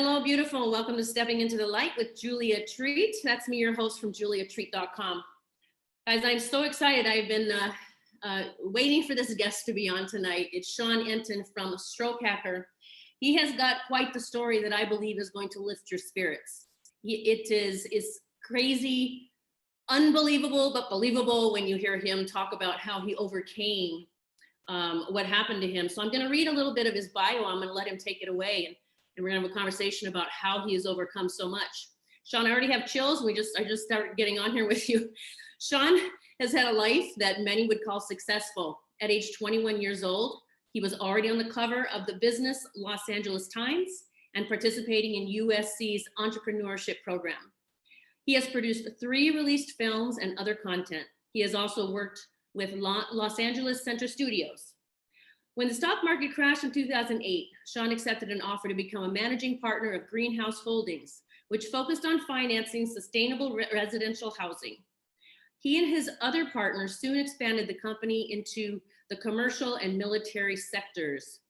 Hello, beautiful. Welcome to Stepping into the Light with Julia Treat. That's me, your host from juliatreat.com. Guys, I'm so excited. I've been waiting for this guest to be on tonight. It's Sean Entin from Strokehacker. He has got quite the story that I believe is going to lift your spirits. It's crazy, unbelievable, but believable when you hear him talk about how he overcame what happened to him. So I'm going to read a little bit of his bio. I'm going to let him take it away, and we're going to have a conversation about how he has overcome so much. Sean, I already have chills. I just started getting on here with you. Sean has had a life that many would call successful. At age 21 years old, he was already on the cover of the Business Los Angeles Times and participating in USC's entrepreneurship program. He has produced 3 released films and other content. He has also worked with Los Angeles Center Studios. When the stock market crashed in 2008, Sean accepted an offer to become a managing partner of Greenhouse Holdings, which focused on financing sustainable residential housing. He and his other partners soon expanded the company into the commercial and military sectors.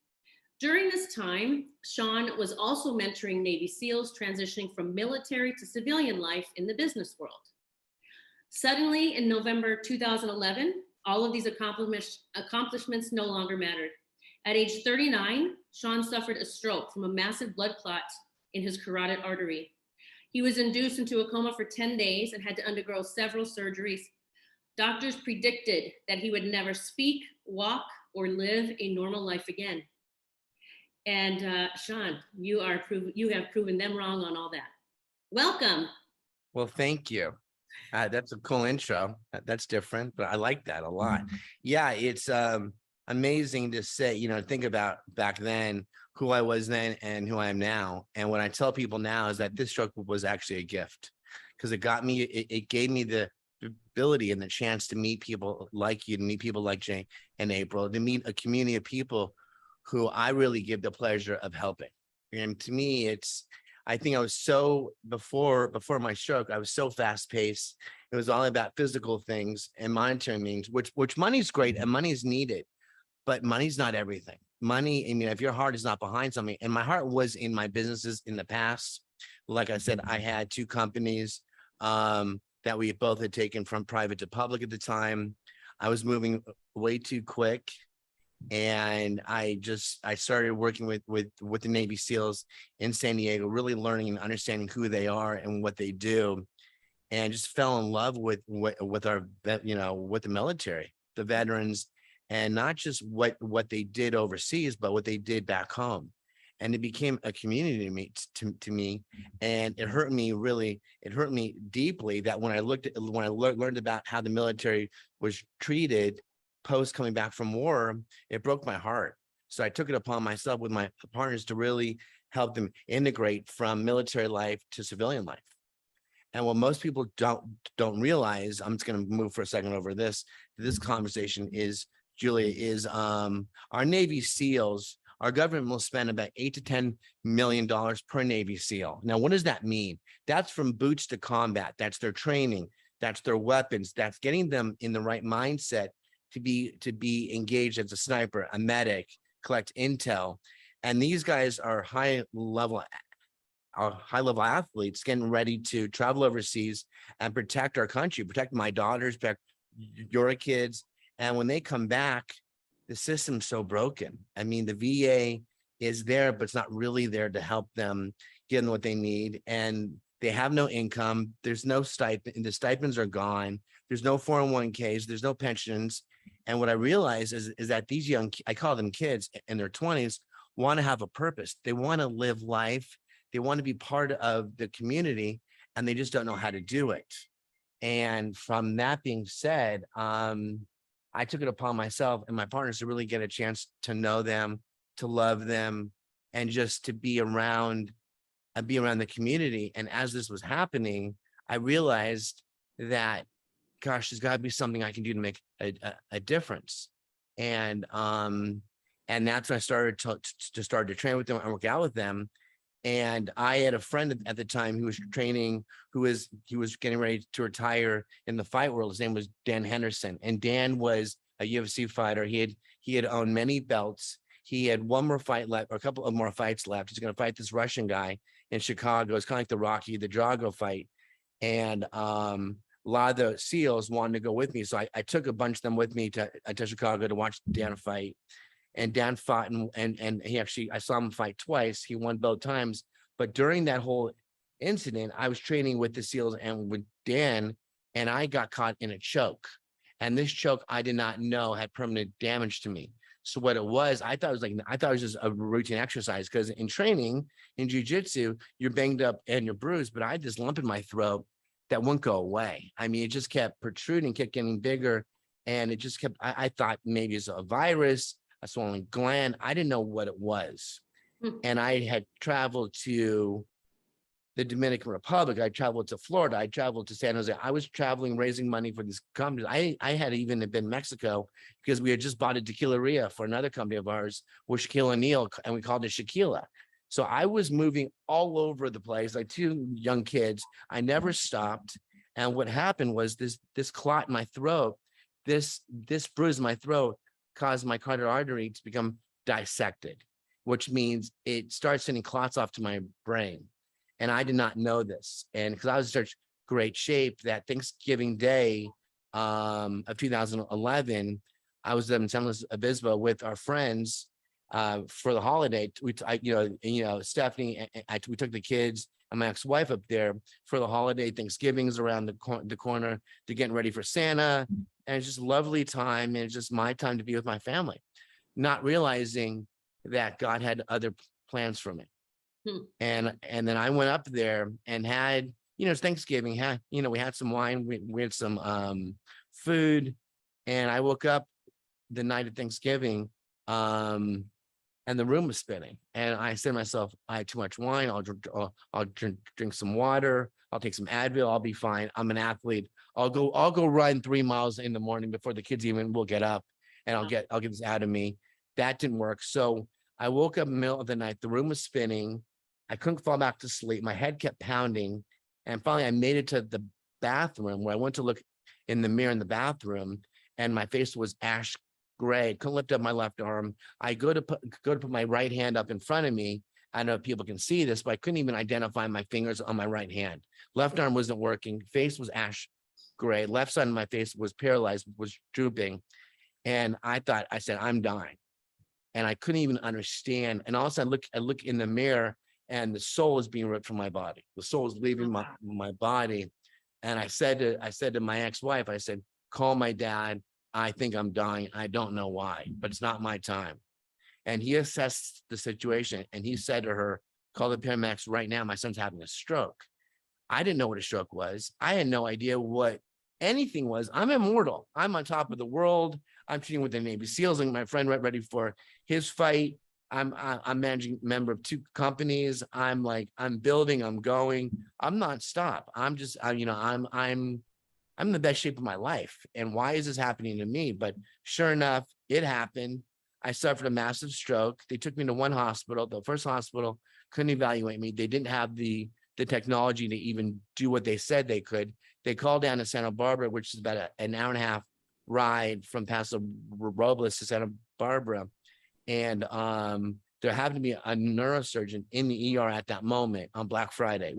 During this time, Sean was also mentoring Navy SEALs transitioning from military to civilian life in the business world. Suddenly, in November 2011, all of these accomplishments no longer mattered. At age 39, Sean suffered a stroke from a massive blood clot in his carotid artery. He was induced into a coma for 10 days and had to undergo several surgeries. Doctors predicted that he would never speak, walk, or live a normal life again. And Sean, you have proven them wrong on all that. Welcome. Well, thank you. That's a cool intro. That's different, but I like that a lot. Yeah, it's amazing to say, think about back then, who I was then and who I am now. And what I tell people now is that this stroke was actually a gift, because it gave me the ability and the chance to meet people like you, to meet people like Jane and April, to meet a community of people who I really give the pleasure of helping. And to me, I think I was so, before my stroke, I was so fast paced. It was all about physical things and monetary means, which money's great and money's needed, but money's not everything. Money, if your heart is not behind something, and my heart was in my businesses in the past. Like I said, I had 2 companies that we both had taken from private to public at the time. I was moving way too quick. And I started working with the Navy SEALs in San Diego, really learning and understanding who they are and what they do, and just fell in love with our, with the military, the veterans, and not just what they did overseas, but what they did back home. And it became a community to me, and it hurt me deeply that when I learned about how the military was treated post coming back from war, it broke my heart. So I took it upon myself with my partners to really help them integrate from military life to civilian life. And what most people don't realize, I'm just going to move for a second over this conversation, is, Julia, is our Navy SEALs, our government will spend about $8 to $10 million per Navy SEAL. Now, what does that mean? That's from boots to combat. That's their training. That's their weapons. That's getting them in the right mindset to be engaged as a sniper, a medic, collect intel. And these guys are high level athletes getting ready to travel overseas and protect our country, protect my daughters, protect your kids. And when they come back, the system's so broken. The VA is there, but it's not really there to help them get what they need. And they have no income. There's no stipend. The stipends are gone. There's no 401ks. There's no pensions. And what I realize is that these I call them kids in their 20s, want to have a purpose. They want to live life. They want to be part of the community, and they just don't know how to do it. And from that being said, I took it upon myself and my partners to really get a chance to know them, to love them, and just to be around the community. And as this was happening, I realized that, gosh, there's got to be something I can do to make a difference. And that's when I started to train with them and work out with them. And I had a friend at the time who was training, he was getting ready to retire in the fight world. His name was Dan Henderson. And Dan was a UFC fighter. He had owned many belts. He had one more fight left, or a couple of more fights left. He's going to fight this Russian guy in Chicago. It's kind of like the Rocky, the Drago fight. And a lot of the SEALs wanted to go with me. So I took a bunch of them with me to Chicago to watch Dan fight. And Dan fought and he actually, I saw him fight twice. He won both times. But during that whole incident, I was training with the SEALs and with Dan, and I got caught in a choke. And this choke, I did not know had permanent damage to me. So what it was, I thought it was just a routine exercise, because in training, in jiu-jitsu, you're banged up and you're bruised, but I had this lump in my throat that wouldn't go away. I mean, it just kept protruding, kept getting bigger. And it just kept, I thought maybe it's a virus, a swollen gland. I didn't know what it was. And I had traveled to the Dominican Republic. I traveled to Florida. I traveled to San Jose. I was traveling, raising money for these companies. I had even been in Mexico because we had just bought a tequileria for another company of ours with Shaquille O'Neal, and we called it Shaquilla. So I was moving all over the place, like two young kids. I never stopped. And what happened was this clot in my throat, this bruise in my throat caused my carotid artery to become dissected, which means it starts sending clots off to my brain. And I did not know this. And because I was in such great shape, that Thanksgiving Day of 2011, I was in San Luis Obispo with our friends for the holiday. Stephanie, we took the kids and my ex-wife up there for the holiday. Thanksgiving's around the corner. They're getting ready for Santa. And it's just a lovely time. And it's just my time to be with my family, not realizing that God had other plans for me. And then I went up there and had, it's Thanksgiving, we had some wine, we had some food, and I woke up the night of Thanksgiving, and the room was spinning. And I said to myself, I had too much wine. I'll drink some water. I'll take some Advil. I'll be fine. I'm an athlete. I'll go run 3 miles in the morning before the kids even will get up, and I'll get this out of me. That didn't work. So I woke up in the middle of the night. The room was spinning. I couldn't fall back to sleep. My head kept pounding. And finally, I made it to the bathroom, where I went to look in the mirror in the bathroom, and my face was ash gray. Couldn't lift up my left arm. I go to put my right hand up in front of me. I know people can see this, but I couldn't even identify my fingers on my right hand. Left arm wasn't working. Face was ash gray. Left side of my face was paralyzed, was drooping. And I said, I'm dying. And I couldn't even understand. And all of a sudden, I look in the mirror, and the soul is being ripped from my body. The soul is leaving my body. And I said to my ex-wife, I said, call my dad. I think I'm dying. I don't know why, but it's not my time. And he assessed the situation, and he said to her, call the paramedics right now. My son's having a stroke. I didn't know what a stroke was. I had no idea what anything was. I'm immortal. I'm on top of the world. I'm training with the Navy SEALs, and my friend ready for his fight. I'm managing member of 2 companies. I'm building, I'm going, I'm nonstop. I'm in the best shape of my life. And why is this happening to me? But sure enough, it happened. I suffered a massive stroke. They took me to one hospital. The first hospital couldn't evaluate me. They didn't have the technology to even do what they said they could. They called down to Santa Barbara, which is about an hour and a half ride from Paso Robles to Santa Barbara. And there happened to be a neurosurgeon in the ER at that moment on Black Friday,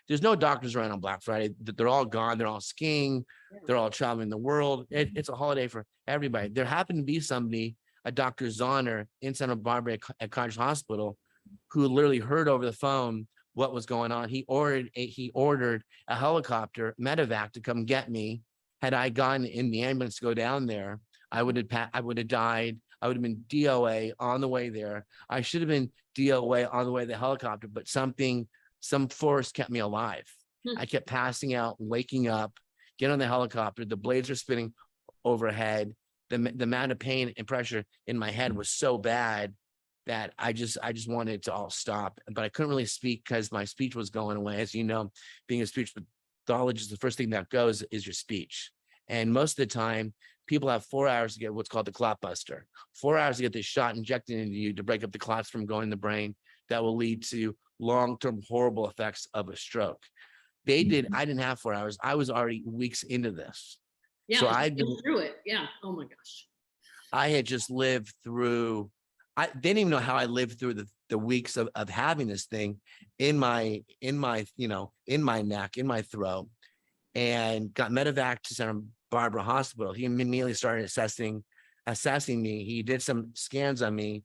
there's no doctors around on Black Friday. They're all gone. They're all skiing. They're all traveling the world. It's a holiday for everybody. There happened to be somebody, a Dr. Zahner in Santa Barbara at College Hospital, who literally heard over the phone what was going on. He ordered a helicopter, medevac, to come get me. Had I gone in the ambulance to go down there, I would have died. I would have been DOA on the way there. I should have been DOA on the way to the helicopter, but some force kept me alive. I kept passing out, waking up, get on the helicopter. The blades are spinning overhead. The amount of pain and pressure in my head was so bad that I just wanted it to all stop. But I couldn't really speak because my speech was going away. As you know, being a speech pathologist, the first thing that goes is your speech. And most of the time, people have 4 hours to get what's called the clot buster. 4 hours to get this shot injected into you to break up the clots from going in the brain that will lead to long-term horrible effects of a stroke. I didn't have 4 hours. I was already weeks into this. Yeah, so I've been through it. Yeah. Oh my gosh. I had just lived through, they didn't even know how I lived through the the weeks of having this thing in my, you know, in my neck, in my throat, and got medevac to Santa Barbara Hospital. He immediately started assessing me. He did some scans on me,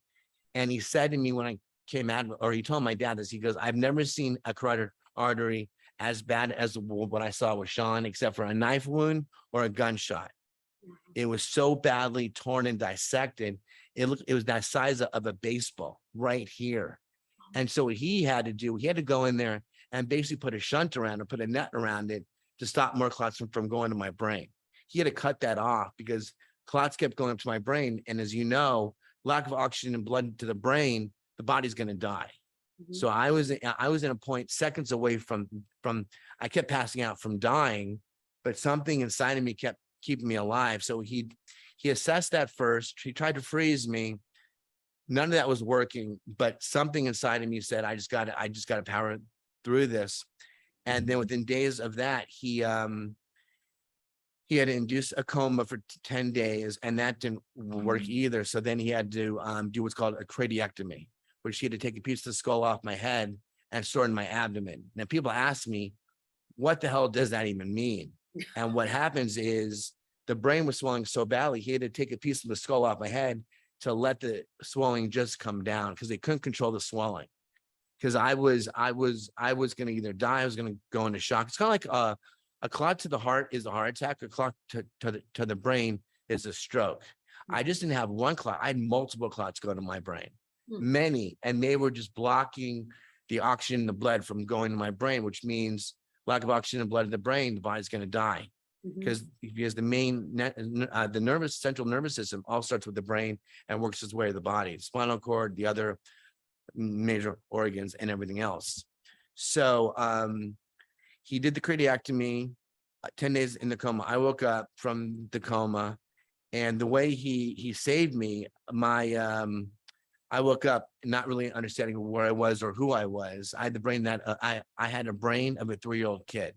and he said to me when I came out, or he told my dad this, he goes, I've never seen a carotid artery as bad as what I saw with Sean, except for a knife wound or a gunshot. It was so badly torn and dissected. It was that size of a baseball right here. And so what he had to do, he had to go in there and basically put a shunt around or put a net around it to stop more clots from going to my brain. He had to cut that off because clots kept going up to my brain. And as you know, lack of oxygen and blood to the brain, the body's going to die. So I was in a point seconds away from I kept passing out from dying, but something inside of me kept keeping me alive. So he assessed that first. He tried to freeze me. None of that was working, but something inside of me said, I just got to power through this. And then within days of that, he had to induce a coma for 10 days, and that didn't work either. So then he had to do what's called a craniectomy, which he had to take a piece of the skull off my head and store in my abdomen. Now, people ask me, what the hell does that even mean? And what happens is the brain was swelling so badly, he had to take a piece of the skull off my head to let the swelling just come down, because they couldn't control the swelling. Because I was going to either die, I was going to go into shock. It's kind of like a clot to the heart is a heart attack. A clot to the brain is a stroke. I just didn't have one clot. I had multiple clots go to my brain, many, and they were just blocking the oxygen in the blood from going to my brain, which means lack of oxygen and blood in the brain, the body's going to die. Because the central nervous system all starts with the brain and works its way to the body, the spinal cord, the other major organs, and everything else. So he did the craniectomy, 10 days in the coma. I woke up from the coma, and the way he saved me, I woke up not really understanding where I was or who I was. I had the brain that I had a brain of a 3-year-old kid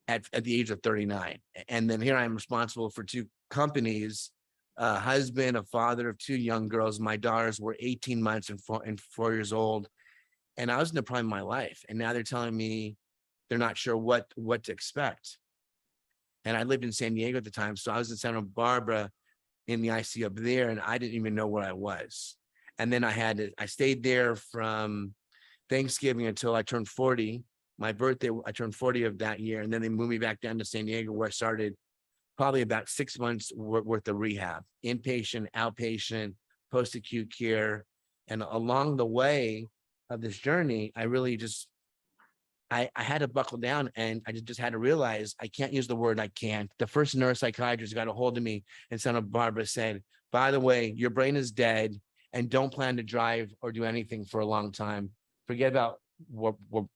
at the age of 39. And then here I am responsible for 2 companies, a husband, a father of 2 young girls. My daughters were 18 months and 4 years old. And I was in the prime of my life. And now they're telling me they're not sure what to expect. And I lived in San Diego at the time. So I was in Santa Barbara in the ICU up there, and I didn't even know where I was. And then I stayed there from Thanksgiving until I turned 40. My birthday, I turned 40 of that year. And then they moved me back down to San Diego, where I started probably about 6 months worth of rehab, inpatient, outpatient, post-acute care. And along the way of this journey, I really just, I had to buckle down, and I just had to realize I can't use the word I can't. The first neuropsychiatrist got a hold of me in Santa Barbara, said, by the way, your brain is dead and don't plan to drive or do anything for a long time. Forget about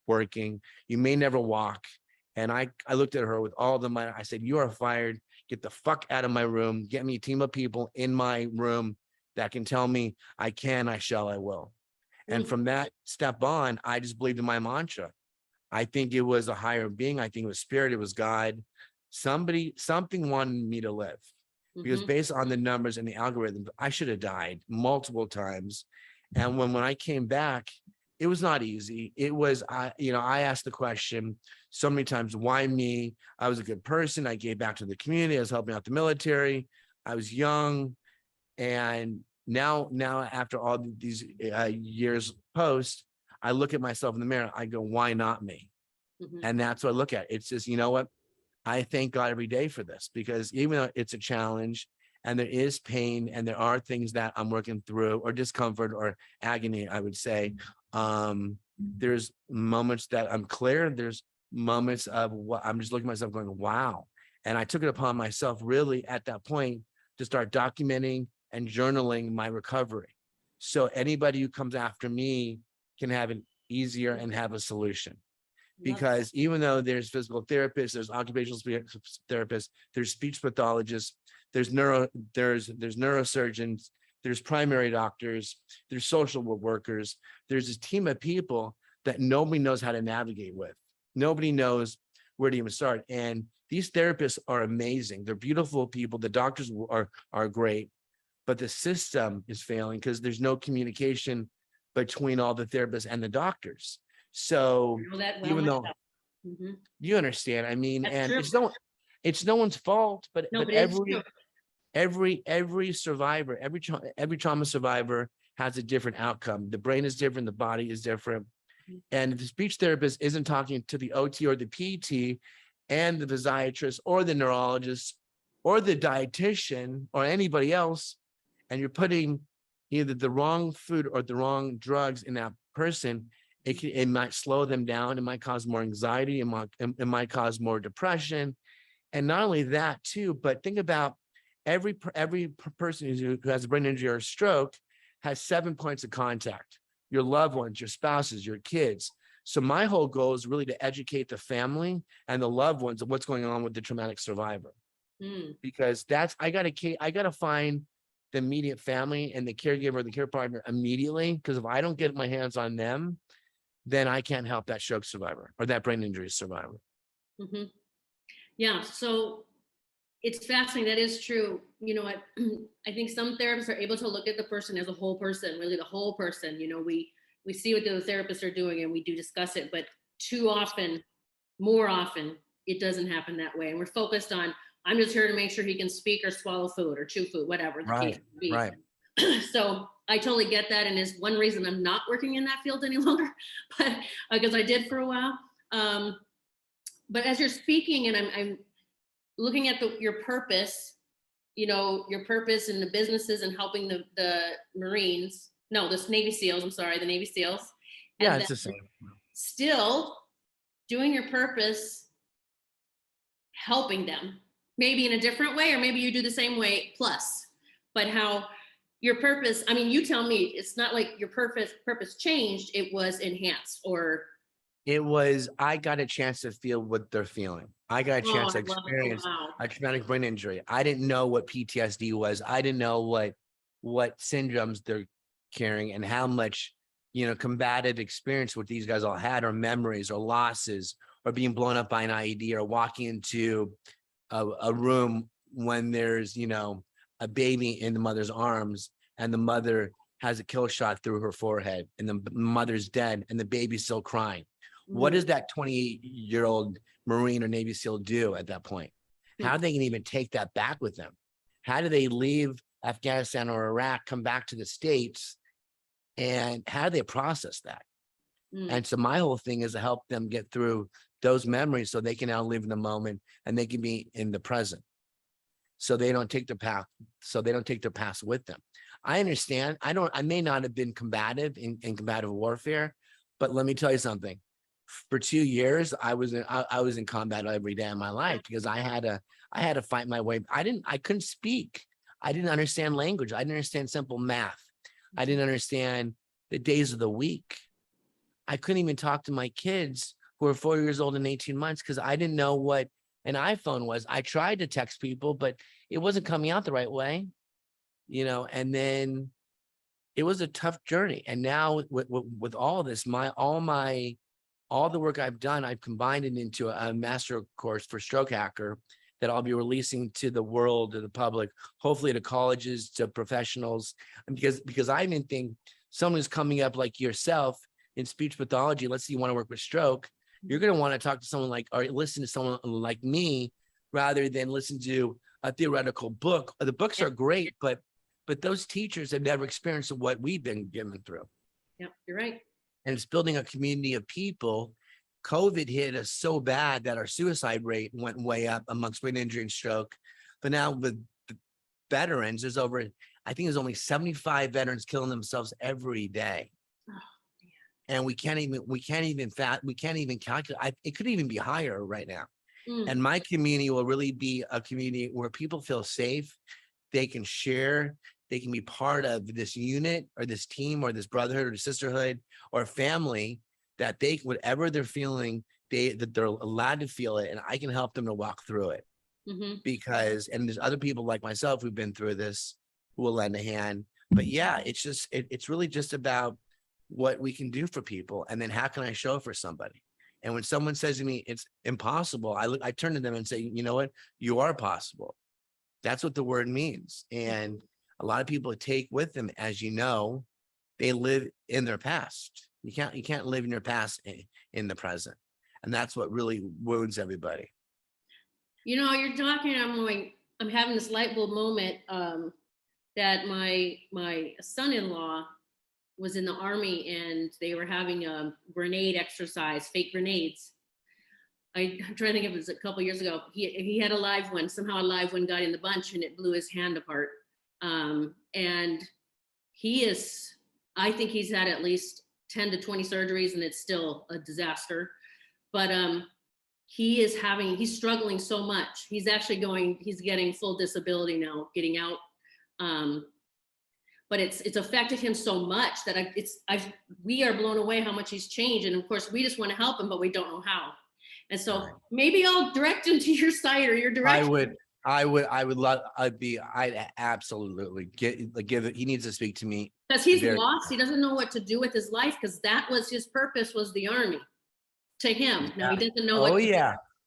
working. You may never walk. And I looked at her with all the money. I said, you are fired. Get the fuck out of my room. Get me a team of people in my room that can tell me I can, I shall, I will. And from that step on, I just believed in my mantra. I think it was a higher being. I think it was spirit. It was God. Something wanted me to live, because based on the numbers and the algorithm, I should have died multiple times. And when I came back, it was not easy. It was, I asked the question so many times, why me? I was a good person. I gave back to the community. I was helping out the military. I was young. And now after all these years post, I look at myself in the mirror. I go, why not me? And that's what I look at. It's just, you know what? I thank God every day for this, because even though it's a challenge and there is pain and there are things that I'm working through, or discomfort or agony, I would say, there's moments that I'm clear. There's moments of what I'm just looking at myself going, wow. And I took it upon myself really at that point to start documenting and journaling my recovery. So anybody who comes after me can have it easier and have a solution. Because even though there's physical therapists, there's occupational therapists, there's speech pathologists, there's neurosurgeons, there's primary doctors, there's social workers, there's this team of people that nobody knows how to navigate with. Nobody knows where to even start. And these therapists are amazing. They're beautiful people. The doctors are great, but the system is failing because there's no communication between all the therapists and the doctors. So I know that well even though myself. Mhm. you understand, I mean, That's and true. it's no one's fault, but No, but it's true. every survivor, every trauma survivor has a different outcome. The brain is different, the body is different. Mhm. And if the speech therapist isn't talking to the OT or the PT and the physiatrist or the neurologist or the dietitian or anybody else, and you're putting either the wrong food or the wrong drugs in that person, it might slow them down. It might cause more anxiety. It might cause more depression. And not only that too, but think about every person who has a brain injury or a stroke has 7 points of contact: your loved ones, your spouses, your kids. So my whole goal is really to educate the family and the loved ones of what's going on with the traumatic survivor, Mm. because I gotta find the immediate family and the caregiver, the care partner immediately. Because if I don't get my hands on them, then I can't help that stroke survivor or that brain injury survivor. Mhm. Yeah, so it's fascinating. That is true. You know what? I think some therapists are able to look at the person as a whole person, really the whole person. You know, we see what the therapists are doing and we do discuss it, but too often, more often, it doesn't happen that way. And we're focused on, I'm just here to make sure he can speak or swallow food or chew food, whatever the case Right, may be. right. So I totally get that, and is one reason I'm not working in that field any longer, but because I did for a while. But as you're speaking, and I'm looking at your purpose, you know, your purpose in the businesses and helping the Marines, no, the Navy SEALs, I'm sorry, the Navy SEALs, Yeah, and it's then the same. still doing your purpose, helping them, maybe in a different way, or maybe you do the same way plus, but how your purpose, I mean, you tell me, it's not like your purpose changed, it was enhanced or, It was, I got a chance to feel what they're feeling. I got a oh, chance to I love it. Oh, experience wow. a traumatic brain injury. I didn't know what PTSD was. I didn't know what syndromes they're carrying and how much, combative experience what these guys all had, or memories or losses, or being blown up by an IED, or walking into a room when there's, a baby in the mother's arms and the mother has a kill shot through her forehead and the mother's dead and the baby's still crying. What Mm. does that 28-year-old Marine or Navy SEAL do at that point? How are they going to even take that back with them? How do they leave Afghanistan or Iraq, come back to the States, and how do they process that? Mm. And so my whole thing is to help them get through those memories so they can now live in the moment and they can be in the present. So they don't take their past with them. I understand. I may not have been combative in combative warfare, but let me tell you something. For 2 years, I was in combat every day of my life because I had to fight my way. I couldn't speak. I didn't understand language. I didn't understand simple math. I didn't understand the days of the week. I couldn't even talk to my kids who were 4 years old and 18 months because I didn't know what an iPhone was. I tried to text people, but it wasn't coming out the right way, and then it was a tough journey. And now with all this, all the work I've done, I've combined it into a master course for Strokehacker that I'll be releasing to the world, to the public, hopefully to colleges, to professionals, because I didn't think someone who's coming up like yourself in speech pathology, let's say you want to work with stroke, you're going to want to talk to someone like, or listen to someone like me, rather than listen to a theoretical book. The books are great, but those teachers have never experienced what we've been given through. Yeah, you're right. And it's building a community of people. COVID hit us so bad that our suicide rate went way up amongst brain injury and stroke. But now with veterans, I think there's only 75 veterans killing themselves every day. Oh, and we can't even calculate. It could even be higher right now. mm. And my community will really be a community where people feel safe. They can share. They can be part of this unit or this team or this brotherhood or sisterhood or family, that whatever they're feeling, that they're allowed to feel it, and I can help them to walk through it. Mm-hmm. And there's other people like myself who've been through this who will lend a hand. But yeah, it's really just about what we can do for people, and then how can I show for somebody. And when someone says to me it's impossible, I turn to them and say, you know what, you are possible. That's what the word means. And a lot of people take with them, as you know, they live in their past. You can't live in your past in the present. And that's what really wounds everybody. You know, you're talking, I'm having this light bulb moment that my son-in-law was in the army and they were having a grenade exercise, fake grenades. I'm trying to think if it was a couple years ago. He had a live one. Somehow a live one got in the bunch and it blew his hand apart. And I think he's had at least 10 to 20 surgeries and it's still a disaster. But he's struggling so much. He's getting full disability now, getting out. But it's affected him so much that we are blown away how much he's changed. And of course we just want to help him, but we don't know how. And so maybe I'll direct him to your site or your direction. I'd absolutely give it. He needs to speak to me. Because he's lost. He doesn't know what to do with his life because that was his purpose, was the army to him. Now he doesn't know.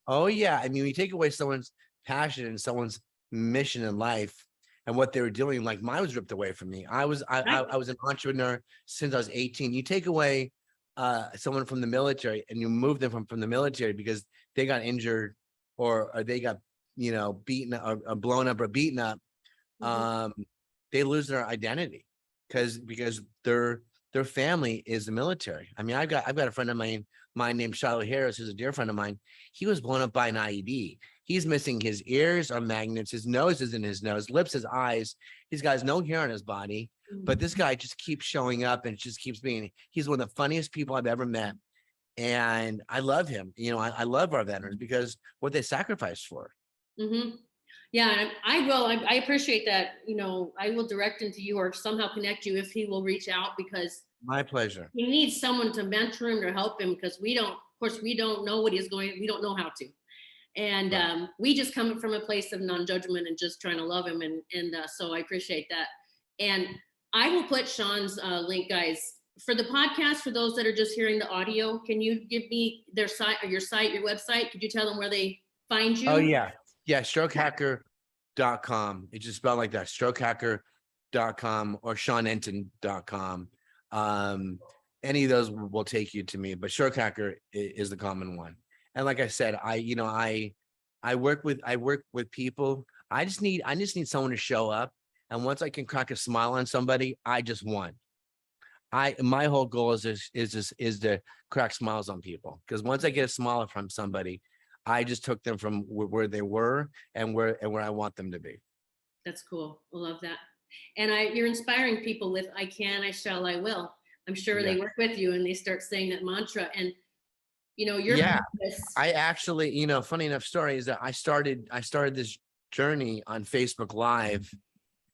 Oh yeah. I mean, we take away someone's passion and someone's mission in life and what they were doing. Like mine was ripped away from me. I was an entrepreneur since I was 18. You take away someone from the military and you move them from the military because they got injured or they got, beaten or blown up or beaten up. They lose their identity because their family is the military. I mean, I've got a friend of mine named Shiloh Harris, who's a dear friend of mine. He was blown up by an IED. He's missing his ears are magnets. His nose is in his nose, lips, his eyes. He's got no hair on his body. But this guy just keeps showing up and just keeps being, he's one of the funniest people I've ever met. And I love him. I love our veterans because what they sacrificed for. Mm-hmm. Yeah, I will. I appreciate that. I will direct him to you or somehow connect you if he will reach out because my pleasure. He needs someone to mentor him or help him because we don't know what he's going. We don't know how to. And we just come from a place of non-judgment and just trying to love him. And so I appreciate that. And I will put Sean's link, guys, for the podcast. For those that are just hearing the audio, can you give me their site or your website? Could you tell them where they find you? Oh yeah. Strokehacker.com. It's just spelled like that. Strokehacker.com or SeanEntin.com. Any of those will take you to me, but Strokehacker is the common one. And like I said, I work with people. I just need someone to show up. And once I can crack a smile on somebody, I just won. My whole goal is to crack smiles on people. Because once I get a smile from somebody, I just took them from where they were and where I want them to be. That's cool. I love that. And you're inspiring people with I can, I shall, I will. I'm sure they work with you and they start saying that mantra. And purpose. I actually, funny enough story is that I started this journey on Facebook Live.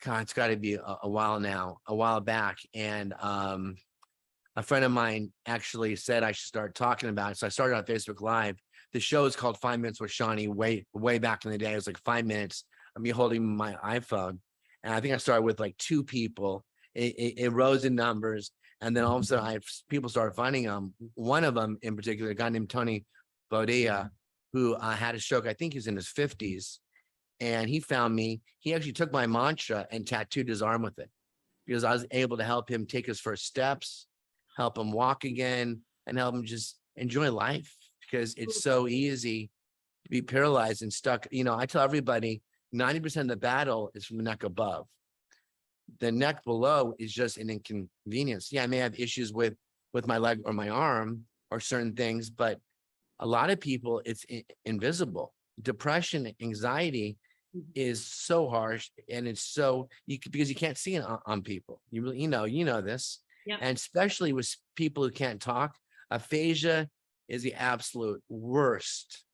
God, it's got to be a while back. And a friend of mine actually said I should start talking about it. So I started on Facebook Live. The show is called 5 Minutes with Shawnee. Way back in the day, it was like 5 minutes of me holding my iPhone. And I think I started with like 2 people. It rose in numbers. And then all of a sudden, people started finding them. One of them in particular, a guy named Tony Bodea, who had a stroke. I think he's in his 50s. And he found me. He actually took my mantra and tattooed his arm with it because I was able to help him take his first steps, help him walk again, and help him just enjoy life because it's so easy to be paralyzed and stuck. I tell everybody 90% of the battle is from the neck above. The neck below is just an inconvenience. Yeah, I may have issues with my leg or my arm or certain things, but a lot of people, it's invisible. Depression, anxiety is so harsh, and it's so because you can't see it on people. You really, you know this, and especially with people who can't talk. Aphasia is the absolute worst.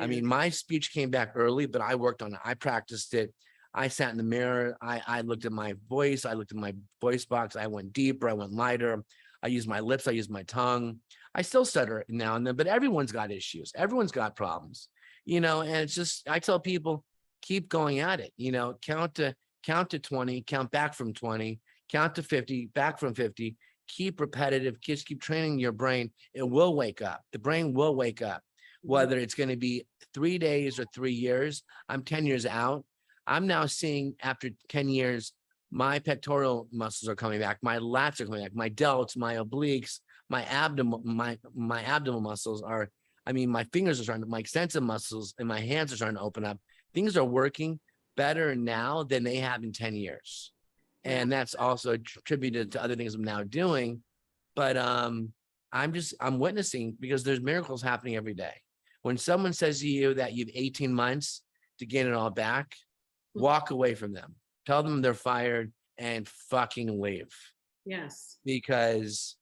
I mean, my speech came back early, but I worked on it. I practiced it. I sat in the mirror. I looked at my voice. I looked at my voice box. I went deeper. I went lighter. I used my lips. I used my tongue. I still stutter now and then, but everyone's got issues. Everyone's got problems, and it's just, I tell people, keep going at it, count to 20, count back from 20, count to 50, back from 50, keep repetitive, just keep training your brain. It will wake up. The brain will wake up, whether it's going to be 3 days or 3 years. I'm 10 years out. I'm now seeing after 10 years My pectoral muscles are coming back. My lats are coming back. My delts, my obliques, my abdomen, my abdominal muscles are, I mean, my fingers are starting to, my extensive muscles and my hands are starting to open up. Things are working better now than they have in 10 years. And that's also attributed to other things I'm now doing. But I'm witnessing, because there's miracles happening every day. When someone says to you that you've 18 months to gain it all back, walk away from them. Tell them they're fired and fucking leave. Yes. Because,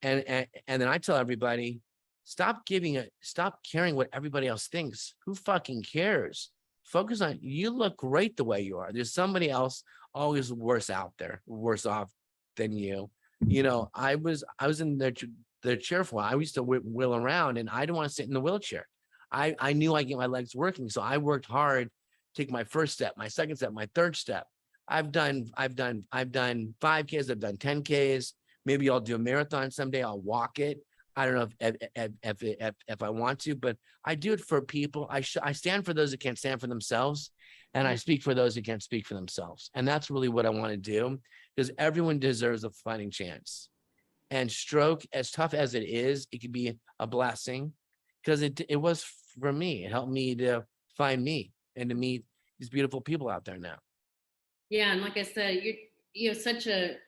and then I tell everybody, stop caring what everybody else thinks. Who fucking cares? Focus on, you look great the way you are. There's somebody else always worse out there, worse off than you. You know, I was in their chair for a while. I used to wheel around and I didn't want to sit in the wheelchair. I knew I get my legs working. So I worked hard, take my first step, my second step, my third step. I've done 5Ks, I've done 10Ks. Maybe I'll do a marathon someday. I'll walk it. I don't know if I want to, but I do it for people. I stand for those that can't stand for themselves, and I speak for those who can't speak for themselves. And that's really what I want to do, because everyone deserves a fighting chance. And stroke, as tough as it is, it can be a blessing, because it was for me. It helped me to find me and to meet these beautiful people out there now. Yeah, and like I said, you're such a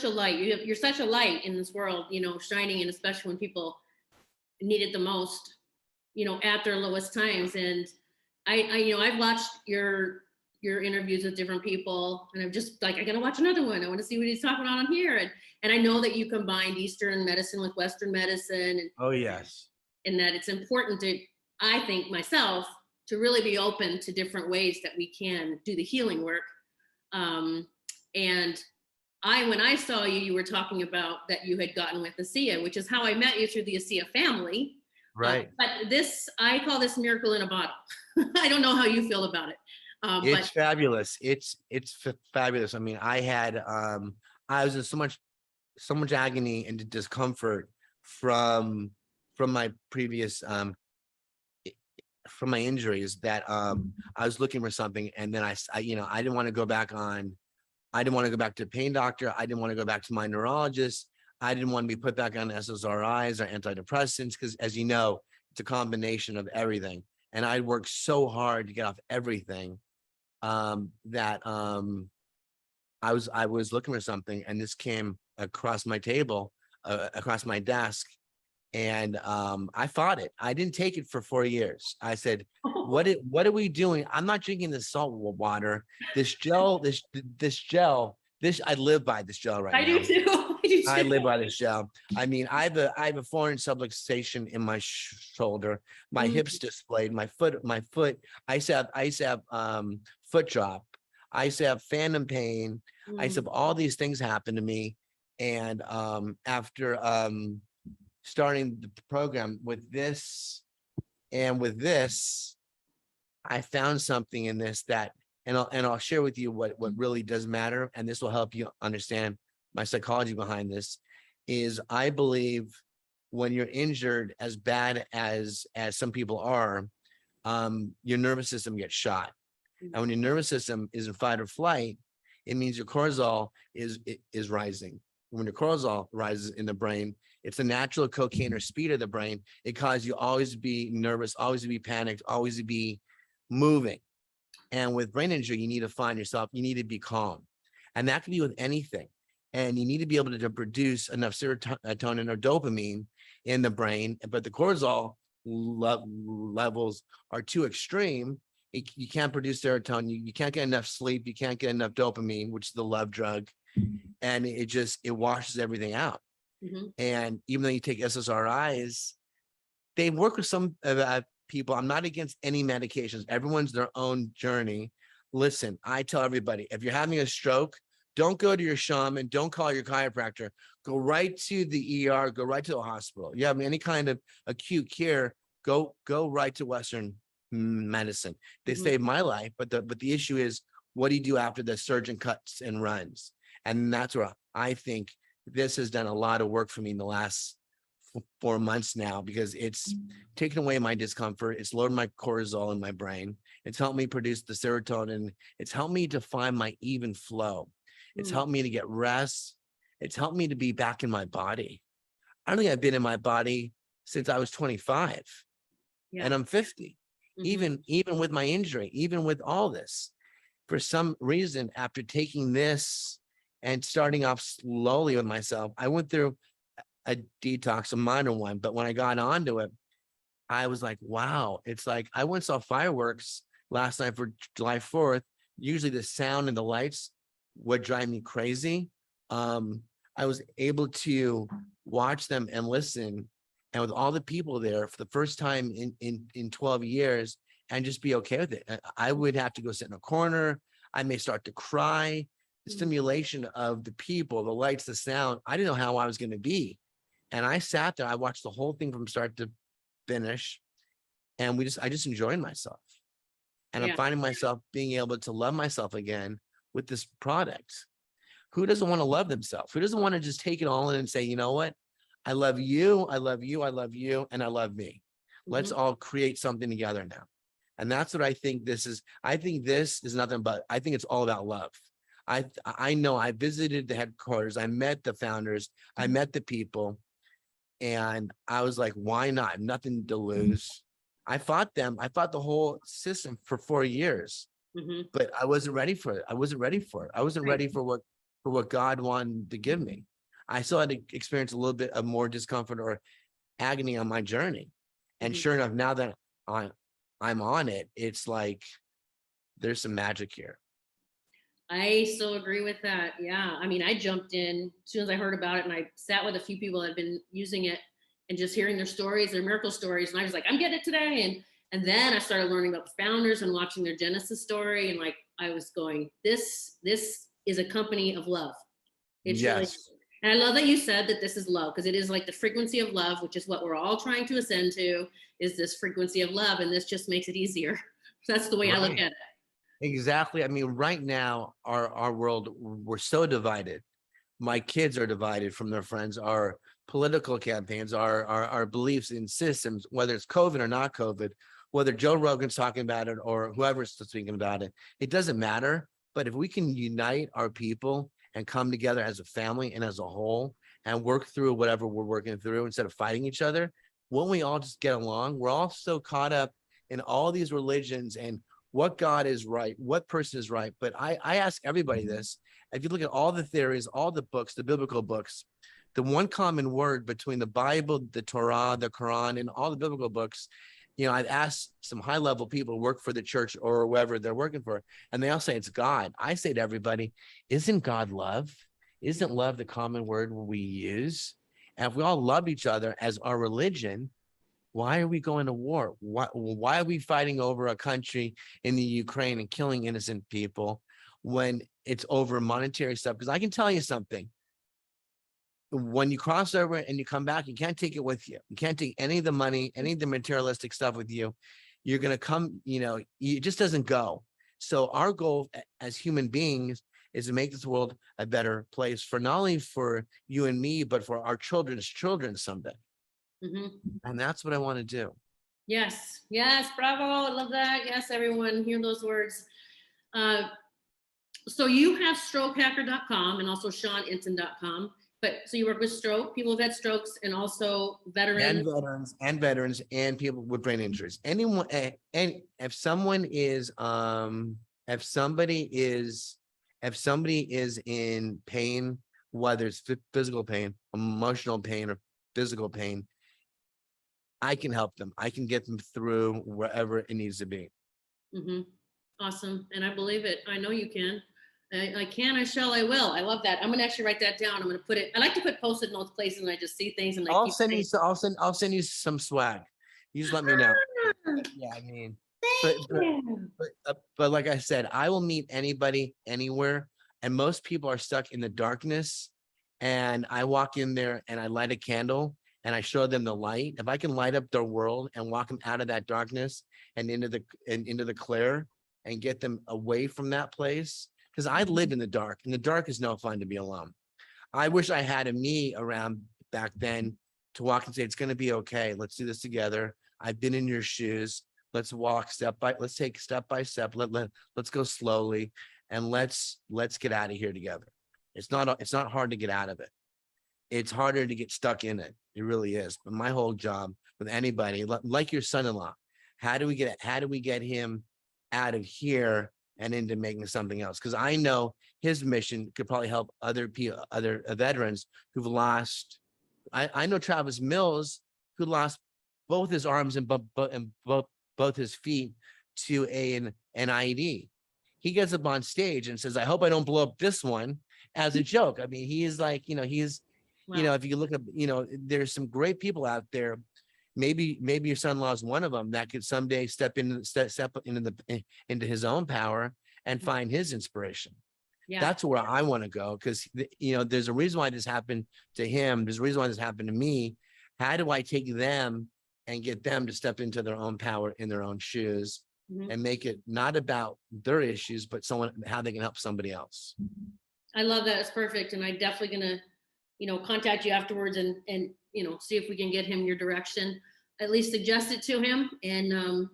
light. You're such a light in this world, you know, shining, and especially when people need it the most, you know, at their lowest times. And I I've watched your interviews with different people, and I'm just like, I gotta watch another one. I want to see what he's talking about on here. And I know that you combined Eastern medicine with Western medicine, and oh yes, and that it's important to, I think myself, to really be open to different ways that we can do the healing work. And when I saw you, you were talking about that you had gotten with ASEA, which is how I met you, through the ASEA family. right. But this, I call this miracle in a bottle. I don't know how you feel about it. It's fabulous. It's fabulous. I mean, I was in so much agony and discomfort from my previous from my injuries, that I was looking for something, and then I didn't want to go back to a pain doctor. I didn't want to go back to my neurologist. I didn't want to be put back on SSRIs or antidepressants, because, as you know, it's a combination of everything. And I worked so hard to get off everything that I was looking for something, and this came across my table, across my desk. And I fought it. I didn't take it for 4 years. I said, what are we doing? I'm not drinking this salt water, this gel, I live by this gel right now. I do too. I live by this gel. I mean, I have a foreign subluxation in my shoulder, my hips displayed, my foot. I used to have foot drop. I used to have phantom pain. I used to have all these things happen to me. And after starting the program with this and with this, I found something in this that, and I'll share with you what really does matter, and this will help you understand my psychology behind this. Is I believe when you're injured as bad as some people are, your nervous system gets shot, and when your nervous system is in fight or flight, it means your cortisol is rising. When your cortisol rises in the brain, it's the natural cocaine or speed of the brain. It causes you always to be nervous, always to be panicked, always to be moving. And with brain injury, you need to find yourself, you need to be calm. And that can be with anything. And you need to be able to produce enough serotonin or dopamine in the brain. But the cortisol levels are too extreme. You can't produce serotonin. You can't get enough sleep. You can't get enough dopamine, which is the love drug. And it washes everything out. And even though you take SSRIs, they work with some people. I'm not against any medications. Everyone's their own journey. Listen, I tell everybody, if you're having a stroke, don't go to your shaman, don't call your chiropractor, go right to the ER, go right to the hospital. You have any kind of acute care, go right to Western medicine. They saved my life, but the issue is, what do you do after the surgeon cuts and runs? And that's where I think this has done a lot of work for me in the last 4 months now, because it's taken away my discomfort. It's lowered my cortisol in my brain. It's helped me produce the serotonin. It's helped me to find my even flow. It's helped me to get rest. It's helped me to be back in my body. I don't think I've been in my body since I was 25 and I'm 50. Even with my injury, even with all this, for some reason, after taking this and starting off slowly with myself, I went through a detox, a minor one. But when I got onto it, I was like, wow, it's like I went and saw fireworks last night for July 4th. Usually the sound and the lights would drive me crazy. I was able to watch them and listen, and with all the people there for the first time in 12 years, and just be okay with it. I would have to go sit in a corner. I may start to cry. The stimulation of the people, the lights, the sound, I didn't know how I was going to be. And I sat there, I watched the whole thing from start to finish. And I just enjoyed myself. And I'm finding myself being able to love myself again with this product. Who doesn't want to love themselves? Who doesn't want to just take it all in and say, you know what? I love you, I love you, I love you, and I love me. Let's all create something together now. And that's what I think this is. I think this is nothing but, I think it's all about love. I know I visited the headquarters. I met the founders. I met the people. And I was like, why not? I have nothing to lose. I fought them. I fought the whole system for 4 years, but I wasn't ready for it. I wasn't ready for it. I wasn't ready for what God wanted to give me. I still had to experience a little bit of more discomfort or agony on my journey. And sure enough, now that I'm on it, it's like, there's some magic here. I so agree with that. Yeah. I mean, I jumped in as soon as I heard about it, and I sat with a few people that had been using it and just hearing their stories, their miracle stories. And I was like, I'm getting it today. And then I started learning about the founders and watching their Genesis story. And like, I was going, this is a company of love. It's really, and I love that you said that this is love, because it is like the frequency of love, which is what we're all trying to ascend to, is this frequency of love. And this just makes it easier. That's the way I look at it. Exactly. I mean, right now, our world, we're so divided. My kids are divided from their friends. Our political campaigns, our beliefs in systems, whether it's COVID or not COVID, whether Joe Rogan's talking about it or whoever's speaking about it, it doesn't matter. But if we can unite our people and come together as a family and as a whole and work through whatever we're working through instead of fighting each other, won't we all just get along? We're all so caught up in all these religions and what God is right, what person is right. But I ask everybody this. If you look at all the theories, all the books, the biblical books, the one common word between the Bible, the Torah, the Quran, and all the biblical books, you know, I've asked some high-level people who work for the church or whoever they're working for, and they all say it's God. I say to everybody, isn't God love? Isn't love the common word we use? And if we all love each other as our religion, why are we going to war? Why are we fighting over a country in the Ukraine and killing innocent people when it's over monetary stuff? Because I can tell you something. When you cross over and you come back, you can't take it with you. You can't take any of the money, any of the materialistic stuff with you. You're going to come, you know, it just doesn't go. So our goal as human beings is to make this world a better place for not only for you and me, but for our children's children someday. And that's what I want to do. Yes. Bravo. I love that. Yes, everyone, hear those words. So you have strokehacker.com and also SeanEntin.com. But so you work with people who've had strokes, and also veterans. And veterans and people with brain injuries. Anyone, and if somebody is in pain, whether it's physical pain, emotional pain, or physical pain, I can help them. I can get them through wherever it needs to be. Awesome. And I believe it. I know you can. I can, I shall, I will. I love that. I'm going to actually write that down. I'm going to put it, I like to put Post-it notes places and I just see things and like, I'll send you some swag. You just let me know. Yeah, I mean, but like I said, I will meet anybody, anywhere. And most people are stuck in the darkness. And I walk in there and I light a candle and I show them the light. If I can light up their world and walk them out of that darkness and into the clear and get them away from that place, because I lived in the dark, and the dark is no fun to be alone. I wish I had a me around back then to walk and say, it's going to be okay. Let's do this together. I've been in your shoes. Let's walk let's take step by step. Let's go slowly, and let's get out of here together. It's not hard to get out of it. It's harder to get stuck in it. It really is. But my whole job with anybody, like your son-in-law, how do we get him out of here and into making something else? Because I know his mission could probably help other people, other veterans who've lost. I know Travis Mills, who lost both his arms and both his feet to an IED. He gets up on stage and says, "I hope I don't blow up this one," as a joke. I mean, he is like, Wow. if you look up, there's some great people out there. Maybe your son-in-law is one of them that could someday step into his own power and find his inspiration. Yeah. That's where I want to go, because there's a reason why this happened to him. There's a reason why this happened to me. How do I take them and get them to step into their own power in their own shoes and make it not about their issues, but how they can help somebody else? I love that. It's perfect. And I'm definitely going to, contact you afterwards and see if we can get him your direction, at least suggest it to him. And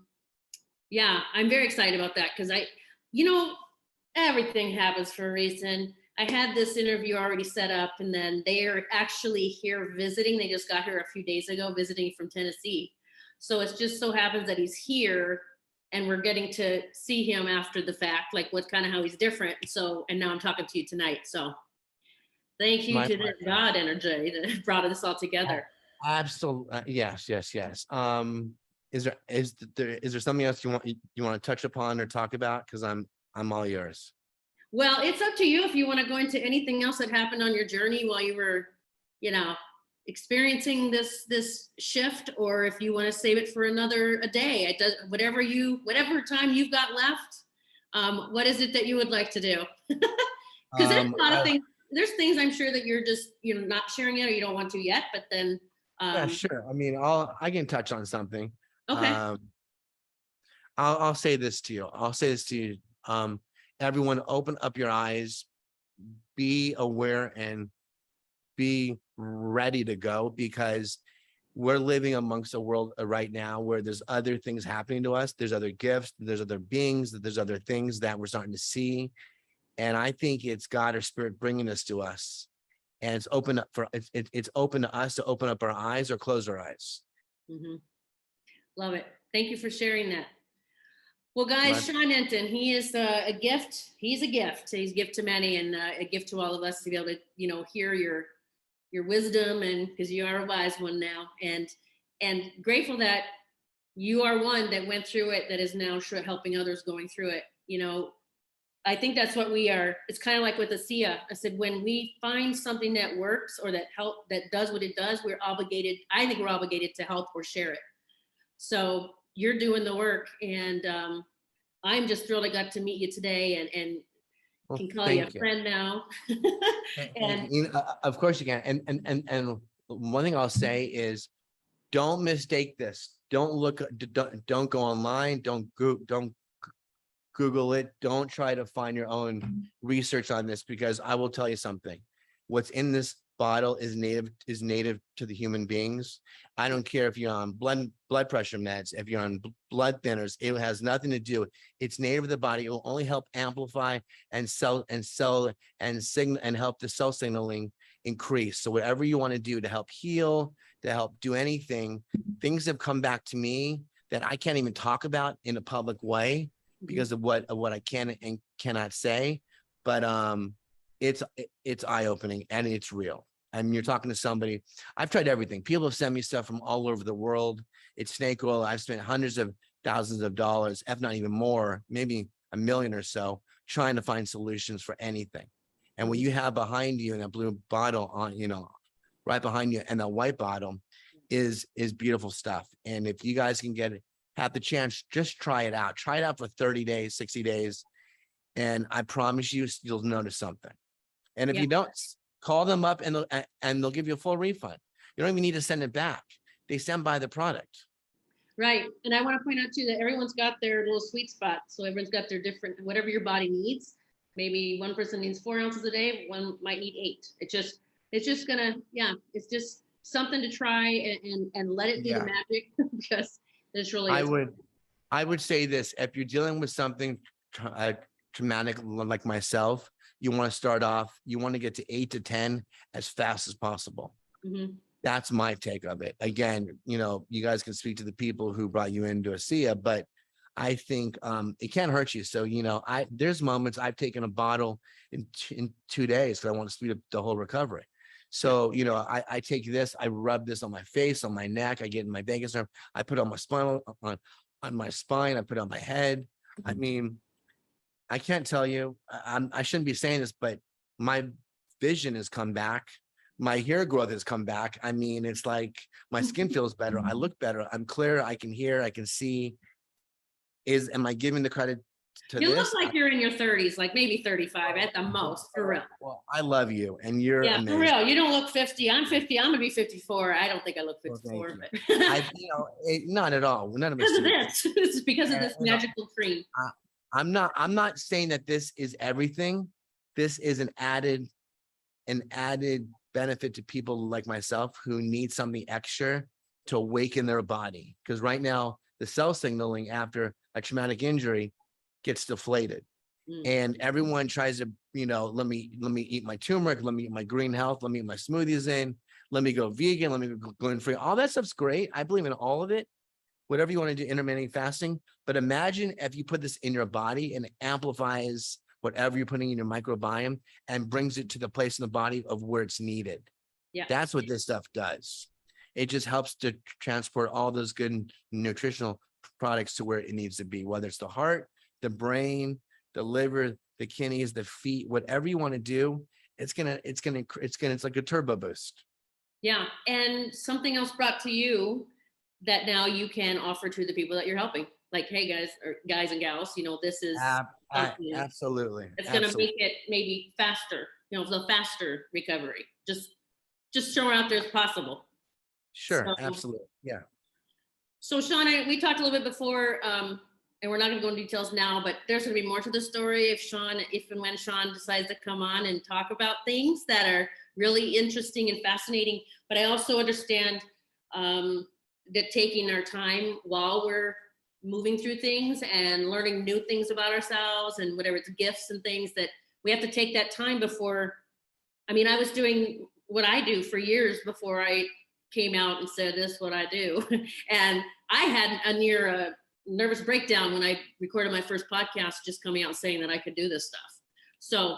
yeah, I'm very excited about that, because everything happens for a reason. I had this interview already set up, and then they're actually here visiting. They just got here a few days ago, visiting from Tennessee. So it just so happens that he's here and we're getting to see him after the fact, like how he's different. So, and now I'm talking to you tonight. So thank you to the God energy that brought this all together. Absolutely. Yes. Is there something else you want to touch upon or talk about? Because I'm all yours. Well, it's up to you if you want to go into anything else that happened on your journey while you were, experiencing this shift, or if you want to save it for a day. It does whatever time you've got left. What is it that you would like to do? Because there's a lot of things. There's things I'm sure that you're not sharing it, or you don't want to yet. But then, yeah, sure. I mean, I can touch on something. Okay. I'll say this to you. Everyone, open up your eyes, be aware, and be ready to go, because we're living amongst a world right now where there's other things happening to us. There's other gifts, there's other beings, there's other things that we're starting to see. And I think it's God or Spirit bringing this to us. And it's open to us to open up our eyes or close our eyes. Mm-hmm. Love it. Thank you for sharing that. Well, guys, Sean Entin, he is a gift. He's a gift. He's a gift to many, and a gift to all of us to be able to, hear your wisdom, and because you are a wise one now, and grateful that you are one that went through it, that is now helping others going through it. I think that's what we are. It's kind of like with ASEA. I said, when we find something that works or that does what it does, we're obligated. I think we're obligated to help or share it. So you're doing the work, and I'm just thrilled I got to meet you today, and can call you a friend now. And of course you can. And one thing I'll say is, don't mistake this. Don't go online. Don't Google it. Don't try to find your own research on this, because I will tell you something. What's in this bottle is native to the human beings. I don't care if you're on blood pressure meds, if you're on blood thinners, it has nothing to do. It's native to the body. It will only help amplify and help the cell signaling increase. So whatever you want to do to help heal, to help do anything, things have come back to me that I can't even talk about in a public way because of what I can and cannot say. But it's eye-opening, and it's real. I mean, you're talking to somebody. I've tried everything. People have sent me stuff from all over the world. It's snake oil. I've spent hundreds of thousands of dollars, if not even more, maybe $1 million or so, trying to find solutions for anything. And what you have behind you in that blue bottle on, right behind you, and that white bottle is beautiful stuff. And if you guys can have the chance, just try it out. Try it out for 30 days, 60 days. And I promise you'll notice something. And if you don't, call them up and they'll give you a full refund. You don't even need to send it back. They stand by the product. Right. And I want to point out too that everyone's got their little sweet spot. So everyone's got their different, whatever your body needs. Maybe one person needs 4 ounces a day, one might need 8. It's just something to try and let it do the magic, because it's really. I would say this: if you're dealing with something traumatic like myself, you want to start off, you want to get to 8 to 10 as fast as possible. That's my take of it. Again, you know, you guys can speak to the people who brought you in to ASEA, but I think it can't hurt you. So, you know, there's moments I've taken a bottle in 2 days because I want to speed up the whole recovery. So, you know, I take this, I rub this on my face, on my neck, I get in my vagus nerve, I put it on my spinal, on my spine, I put it on my head. I mean, I can't tell you, I shouldn't be saying this, but my vision has come back. My hair growth has come back. I mean, it's like my skin feels better. I look better. I'm clear. I can hear, I can see. Am I giving the credit to You this? look like you're in your 30s, like maybe 35 at the most, for real. Well, I love you, and you're amazing. For real. You don't look 50. I'm 50. I'm gonna be 54. I don't think I look 54, but You know, not at all. None of us. because of this. It's because of this magical cream. I'm not saying that this is everything. This is an added benefit to people like myself who need something extra to awaken their body. Because right now, the cell signaling after a traumatic injury gets deflated. And everyone tries to, you know, let me eat my turmeric, let me eat my green health, let me eat my smoothies in, let me go vegan, let me go gluten-free. All that stuff's great. I believe in all of it. Whatever you want to do, intermittent fasting. But imagine if you put this in your body and it amplifies whatever you're putting in your microbiome and brings it to the place in the body of where it's needed. Yeah. That's what this stuff does. It just helps to transport all those good nutritional products to where it needs to be, whether it's the heart, the brain, the liver, the kidneys, the feet, whatever you want to do, it's like a turbo boost. Yeah. And something else brought to you that now you can offer to the people that you're helping. Like, hey guys, or guys and gals, you know, this is absolutely. It's going to make it maybe faster, you know, the faster recovery. Just throw it out there as possible. Sure. So, absolutely. Yeah. So Sean, we talked a little bit before, and we're not going to go into details now, but there's going to be more to the story if and when Sean decides to come on and talk about things that are really interesting and fascinating. But I also understand that taking our time while we're moving through things and learning new things about ourselves and whatever it's gifts and things, that we have to take that time before. I mean, I was doing what I do for years before I came out and said, this is what I do. And I had a near nervous breakdown when I recorded my first podcast, just coming out and saying that I could do this stuff. So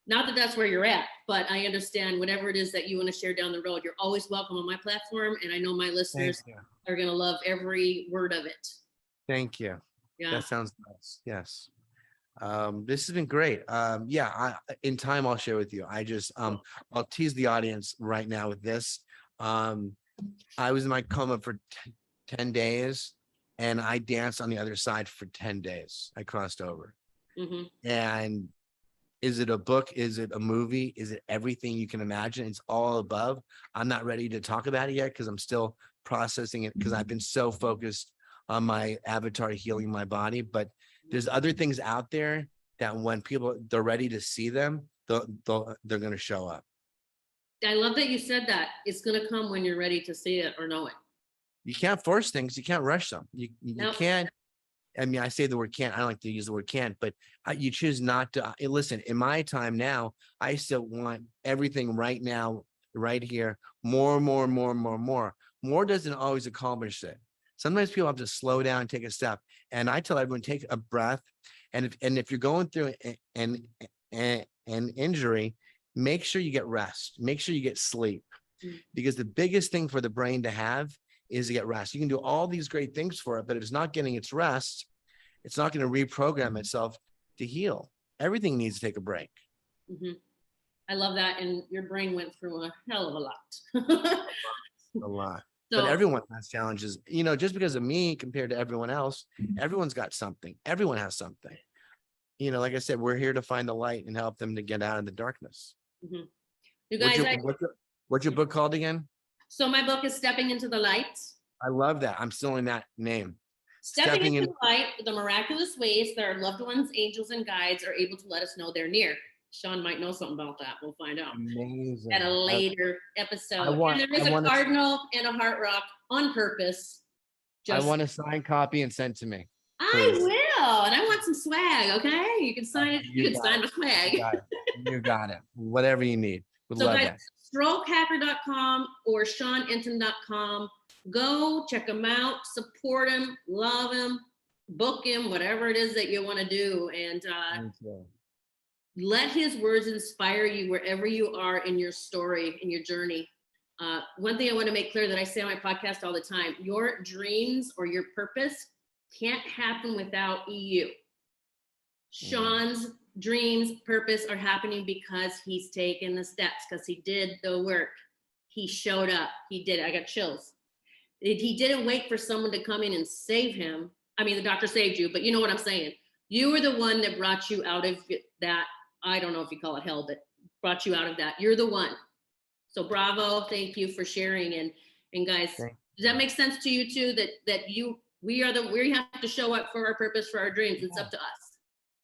not that that's where you're at, but I understand whatever it is that you want to share down the road, you're always welcome on my platform. And I know my listeners are going to love every word of it. Thank you. Yeah. That sounds nice. Yes. This has been great. In time, I'll share with you. I'll tease the audience right now with this. I was in my coma for 10 days and I danced on the other side for 10 days. I crossed over. And is it a book? Is it a movie? Is it everything you can imagine? It's all above. I'm not ready to talk about it yet because I'm still processing it because I've been so focused on my avatar healing my body. But there's other things out there that when people, they're ready to see them, they're going to show up. I love that you said that. It's going to come when you're ready to see it or know it. You can't force things. You can't rush them. You can't. I mean, I say the word can't. I don't like to use the word can't, but you choose not to. Listen, in my time now, I still want everything right now, right here. More. More doesn't always accomplish it. Sometimes people have to slow down and take a step. And I tell everyone, take a breath. And if you're going through an injury, make sure you get rest. Make sure you get sleep. Because the biggest thing for the brain to have is to get rest. You can do all these great things for it, but if it's not getting its rest, it's not going to reprogram itself to heal. Everything needs to take a break. I love that. And your brain went through a hell of a lot. A lot. But everyone has challenges, you know, just because of me compared to everyone else, everyone's got something. Everyone has something. You know, like I said, we're here to find the light and help them to get out of the darkness. You guys, what's your book called again? So my book is Stepping into the Light. I love that. I'm still in that name. Stepping into the light, the miraculous ways that our loved ones, angels, and guides are able to let us know they're near. Sean might know something about that. We'll find out. Amazing. At a later episode. And there is a cardinal and a heart rock on purpose. I want a signed copy and sent to me. I will. And I want some swag, okay? You can sign it. You can sign the swag. You got it. Whatever you need. Would So love guys, that. strokehacker.com or SeanEntin.com. Go check him out, support him, love him, book him, whatever it is that you want to do. And Thank you. let his words inspire you wherever you are in your story, in your journey. One thing I want to make clear that I say on my podcast all the time, your dreams or your purpose can't happen without you. Sean's dreams, purpose are happening because he's taken the steps, because he did the work. He showed up. He did it. I got chills. He didn't wait for someone to come in and save him. I mean, the doctor saved you, but you know what I'm saying. You were the one that brought you out of that. I don't know if you call it hell, but brought you out of that. You're the one. So bravo. Thank you for sharing. And guys, does that make sense to you too? We have to show up for our purpose, for our dreams. It's up to us.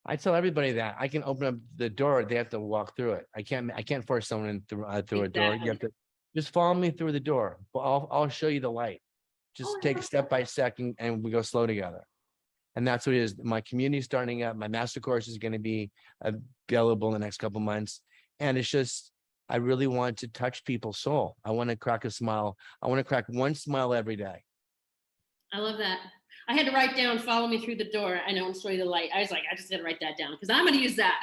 I tell everybody that I can open up the door. They have to walk through it. I can't force someone in through a door. You have to just follow me through the door. I'll show you the light. Just take a step by second and we go slow together. And that's what it is. My community is starting up. My master course is going to be available in the next couple months. And it's just, I really want to touch people's soul. I want to crack a smile. I want to crack one smile every day. I love that. I had to write down, follow me through the door. I know, and show you the light. I was like, I just got to write that down because I'm going to use that.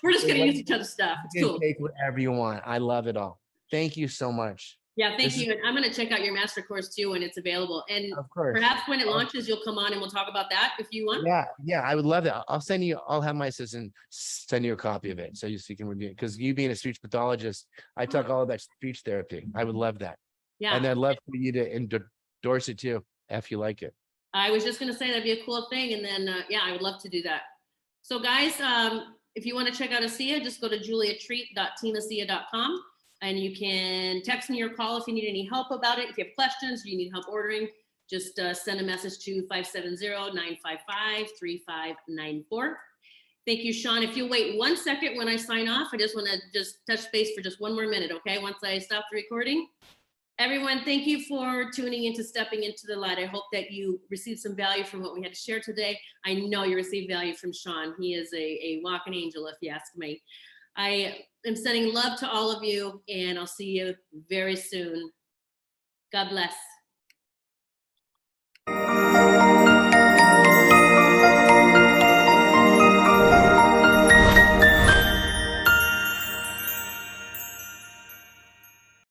We're just going to use each other's stuff. It's cool. Take whatever you want. I love it all. Thank you so much. Yeah, thank you. And I'm going to check out your master course too when it's available. And of course, perhaps when it launches, you'll come on and we'll talk about that if you want. Yeah, I would love that. I'll have my assistant send you a copy of it so you can review it. Because you being a speech pathologist, I talk all about speech therapy. I would love that. Yeah. And I'd love for you to endorse it too, if you like it. I was just going to say that'd be a cool thing. And then, I would love to do that. So guys, if you want to check out ASEA, just go to juliatreat.teamasia.com. And you can text me or call if you need any help about it. If you have questions or you need help ordering, just send a message to 570-955-3594. Thank you, Sean. If you'll wait 1 second when I sign off, I just want to just touch base for just one more minute, okay? Once I stop the recording. Everyone, thank you for tuning into Stepping Into the Light. I hope that you received some value from what we had to share today. I know you received value from Sean. He is a walking angel, if you ask me. I am sending love to all of you, and I'll see you very soon. God bless.